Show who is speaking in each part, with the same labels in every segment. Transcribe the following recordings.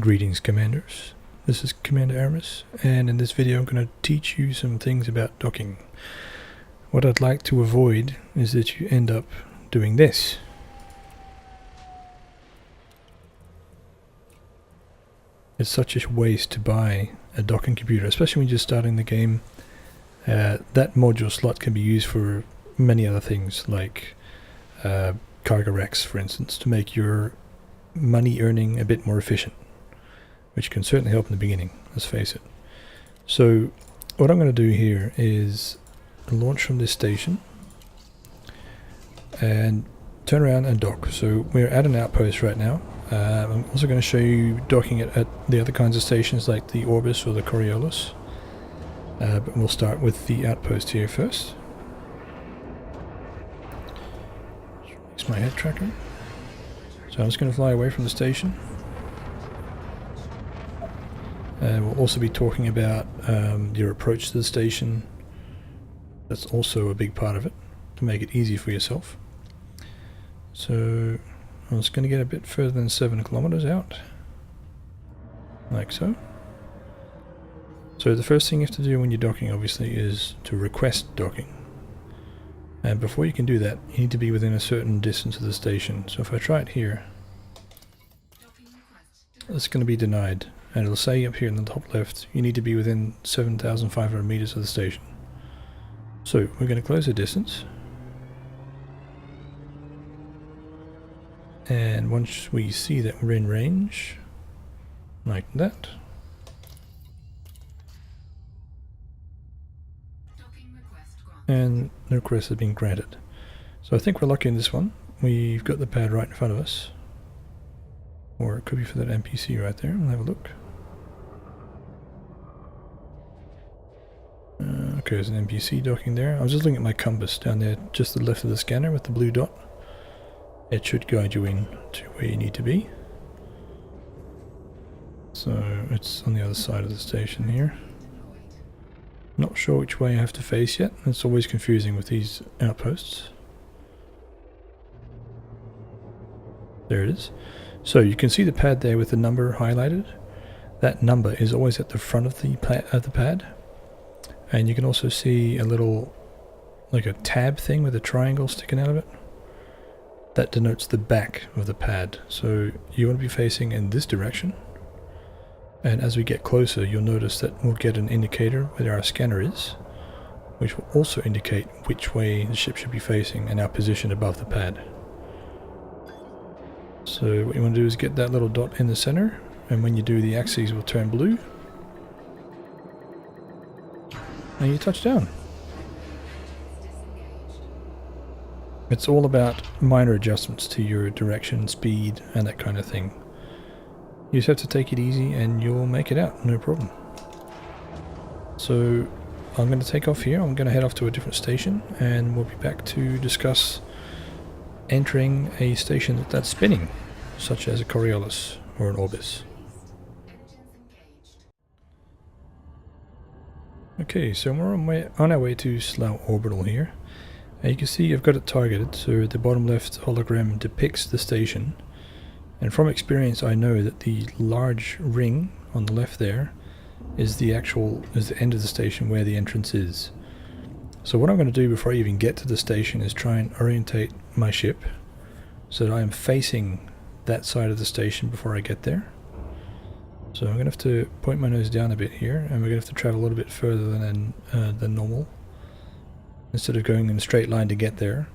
Speaker 1: Greetings, Commanders. This is Commander Aramis, and in this video I'm going to teach you some things about docking. What I'd like to avoid is that you end up doing this. It's such a waste to buy a docking computer, especially when you're just starting the game. That module slot can be used for many other things, like cargo racks, for instance, to make your money earning a bit more efficient, which can certainly help in the beginning, let's face it. So what I'm going to do here is launch from this station and turn around and dock. So we're at an outpost right now. I'm also going to show you docking it at the other kinds of stations like the Orbis or the Coriolis. But we'll start with the outpost here first. It's my head tracker. So I'm just going to fly away from the station. We'll also be talking about your approach to the station. That's also a big part of it, to make it easy for yourself. So I'm just going to get a bit further than 7 kilometers out, like so. So the first thing you have to do when you're docking, obviously, is to request docking. And before you can do that, you need to be within a certain distance of the station. So if I try it here, it's going to be denied. And it'll say up here in the top left, you need to be within 7,500 meters of the station. So we're going to close the distance. And once we see that we're in range, like that, and the request has been granted. So I think we're lucky in this one. We've got the pad right in front of us. Or it could be for that NPC right there. We'll have a look. Okay, there's an NPC docking there. I was just looking at my compass down there, just to the left of the scanner with the blue dot. It should guide you in to where you need to be. So it's on the other side of the station here. Not sure which way I have to face yet. It's always confusing with these outposts. There it is. So you can see the pad there with the number highlighted. That number is always at the front of the pad. And you can also see a little, like a tab thing with a triangle sticking out of it. That denotes the back of the pad. So you want to be facing in this direction. And as we get closer, you'll notice that we'll get an indicator where our scanner is, which will also indicate which way the ship should be facing and our position above the pad. So what you want to do is get that little dot in the center, and when you do, the axes will turn blue. And you touch down. It's all about minor adjustments to your direction, speed, and that kind of thing. You just have to take it easy and you'll make it out, no problem. So I'm going to take off here. I'm going to head off to a different station, and we'll be back to discuss entering a station that's spinning, such as a Coriolis or an Orbis. Okay, so we're on our way to Slough Orbital here. You can see I've got it targeted, so the bottom left hologram depicts the station. And from experience, I know that the large ring on the left there is the end of the station where the entrance is. So what I'm going to do before I even get to the station is try and orientate my ship so that I am facing that side of the station before I get there. So I'm going to have to point my nose down a bit here, and we're going to have to travel a little bit further than normal, instead of going in a straight line to get there.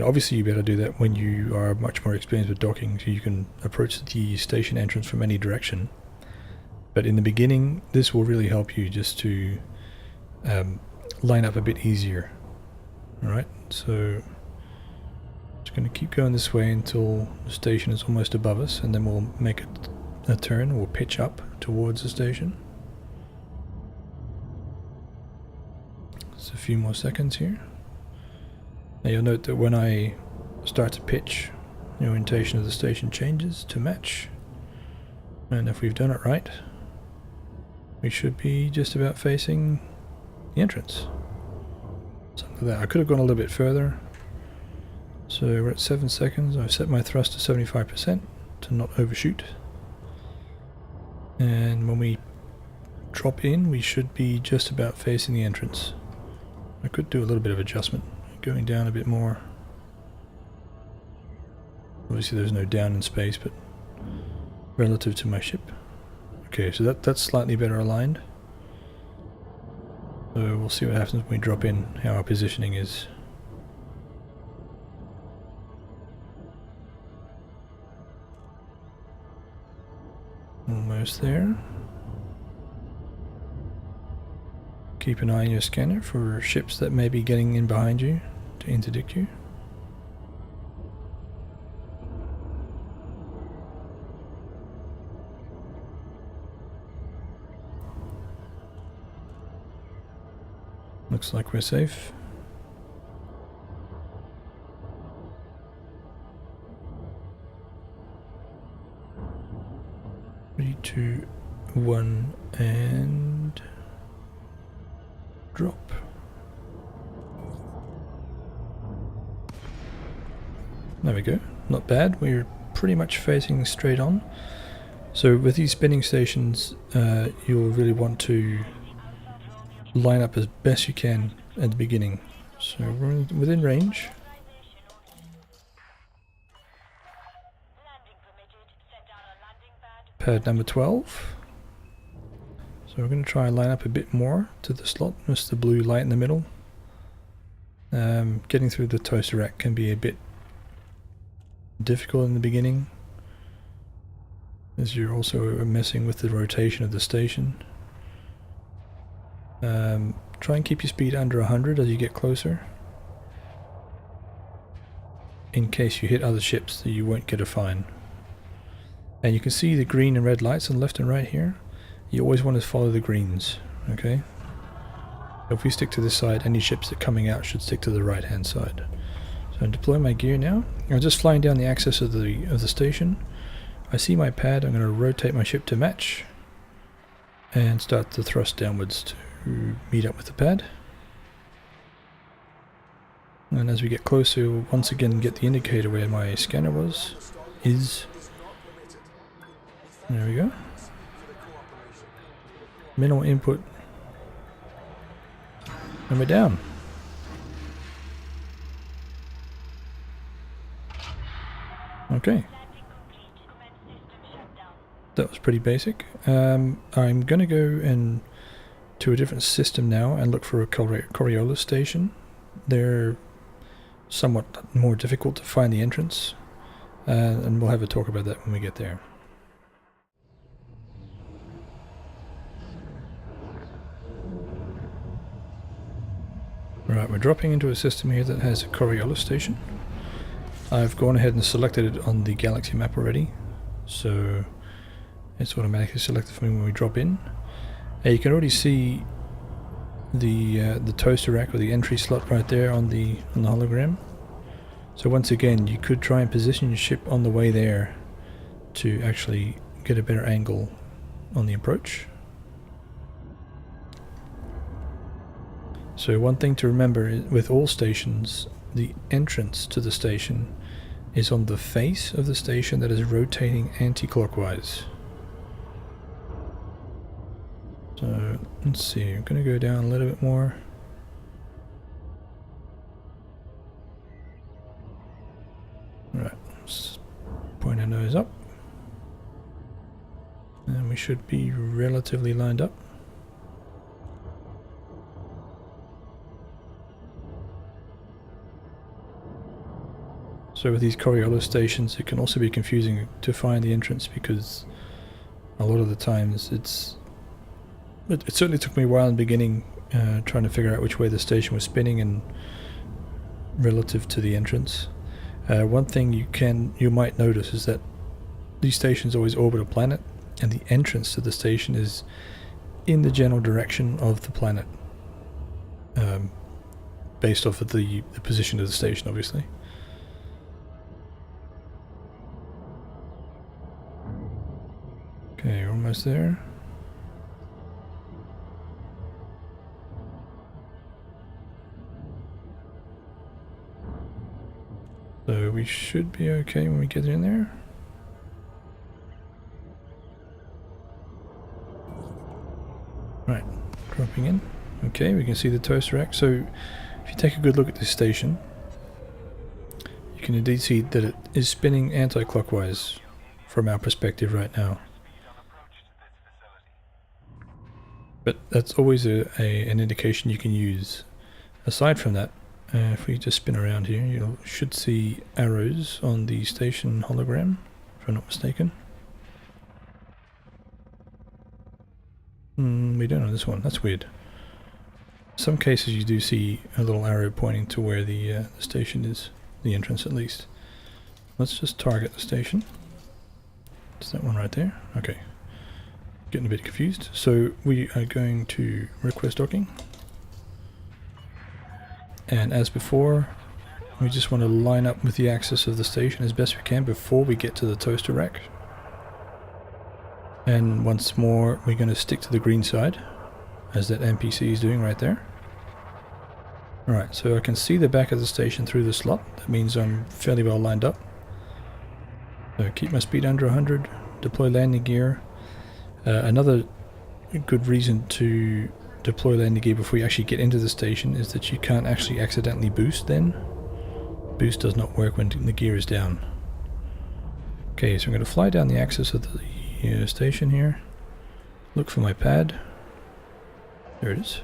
Speaker 1: Obviously you better do that when you are much more experienced with docking, so you can approach the station entrance from any direction. But in the beginning, this will really help you just to line up a bit easier. Alright, so just going to keep going this way until the station is almost above us, and then we'll make a turn, we'll pitch up towards the station. Just a few more seconds here. Now you'll note that when I start to pitch, the orientation of the station changes to match. And if we've done it right, we should be just about facing the entrance. Something like that. I could have gone a little bit further. So we're at 7 seconds. I've set my thrust to 75% to not overshoot. And when we drop in, we should be just about facing the entrance. I could do a little bit of adjustment, going down a bit more. Obviously there's no down in space, but relative to my ship. Okay, so that's slightly better aligned. So we'll see what happens when we drop in, how our positioning is. Almost there. Keep an eye on your scanner for ships that may be getting in behind you to interdict you. Looks like we're safe. Three, two, one, and drop. There we go. Not bad. We're pretty much facing straight on. So with these spinning stations, you'll really want to line up as best you can at the beginning. So we're within range. Pad number 12. So we're going to try and line up a bit more to the slot, just the blue light in the middle. Getting through the toaster rack can be a bit difficult in the beginning, as you're also messing with the rotation of the station. Try and keep your speed under 100 as you get closer, in case you hit other ships that you won't get a fine. And you can see the green and red lights on the left and right here. You always want to follow the greens, okay? If we stick to this side, any ships that are coming out should stick to the right hand side. So I'm deploying my gear now. I'm just flying down the axis of the station. I see my pad. I'm going to rotate my ship to match and start to thrust downwards to meet up with the pad. And as we get closer, we'll once again get the indicator where my scanner is. There we go. Minimal input. And we're down. Okay. That was pretty basic. I'm going to go to a different system now and look for a Coriolis station. They're somewhat more difficult to find the entrance, and we'll have a talk about that when we get there. Right, we're dropping into a system here that has a Coriolis station. I've gone ahead and selected it on the galaxy map already, so it's automatically selected for me when we drop in. You can already see the toaster rack or the entry slot right there on the hologram. So once again, you could try and position your ship on the way there to actually get a better angle on the approach. So one thing to remember with all stations, the entrance to the station is on the face of the station that is rotating anti-clockwise. So let's see, I'm going to go down a little bit more. Right, let's point our nose up. And we should be relatively lined up. So with these Coriolis stations, it can also be confusing to find the entrance, because a lot of the times it certainly took me a while in the beginning trying to figure out which way the station was spinning and relative to the entrance. One thing you might notice is that these stations always orbit a planet, and the entrance to the station is in the general direction of the planet, based off of the position of the station, obviously. Okay, almost there. So we should be okay when we get in there. jumping in. Okay, we can see the toaster rack. So if you take a good look at this station, you can indeed see that it is spinning anti-clockwise from our perspective right now. But that's always an indication you can use. Aside from that, if we just spin around here, you should see arrows on the station hologram, if I'm not mistaken. We don't on this one, that's weird. In some cases you do see a little arrow pointing to where the station is, the entrance at least. Let's just target the station. It's that one right there. Okay. Getting a bit confused. So we are going to request docking. And as before, we just want to line up with the axis of the station as best we can before we get to the toaster rack. And once more, we're going to stick to the green side, as that NPC is doing right there. Alright, so I can see the back of the station through the slot. That means I'm fairly well lined up. So keep my speed under 100, deploy landing gear. Another good reason to deploy landing gear before you actually get into the station is that you can't actually accidentally boost then. Boost does not work when the gear is down. Okay, so I'm going to fly down the axis of the station here. Look for my pad. There it is.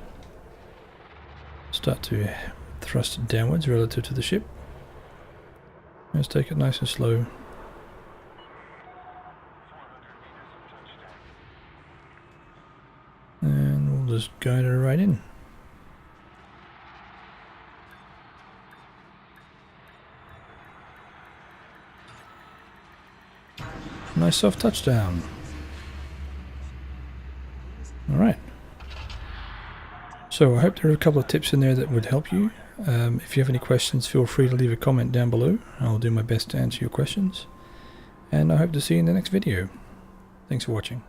Speaker 1: Start to thrust downwards relative to the ship. Let's take it nice and slow. And we'll just guide her right in. Nice soft touchdown. Alright. So I hope there are a couple of tips in there that would help you. If you have any questions, feel free to leave a comment down below. I'll do my best to answer your questions. And I hope to see you in the next video. Thanks for watching.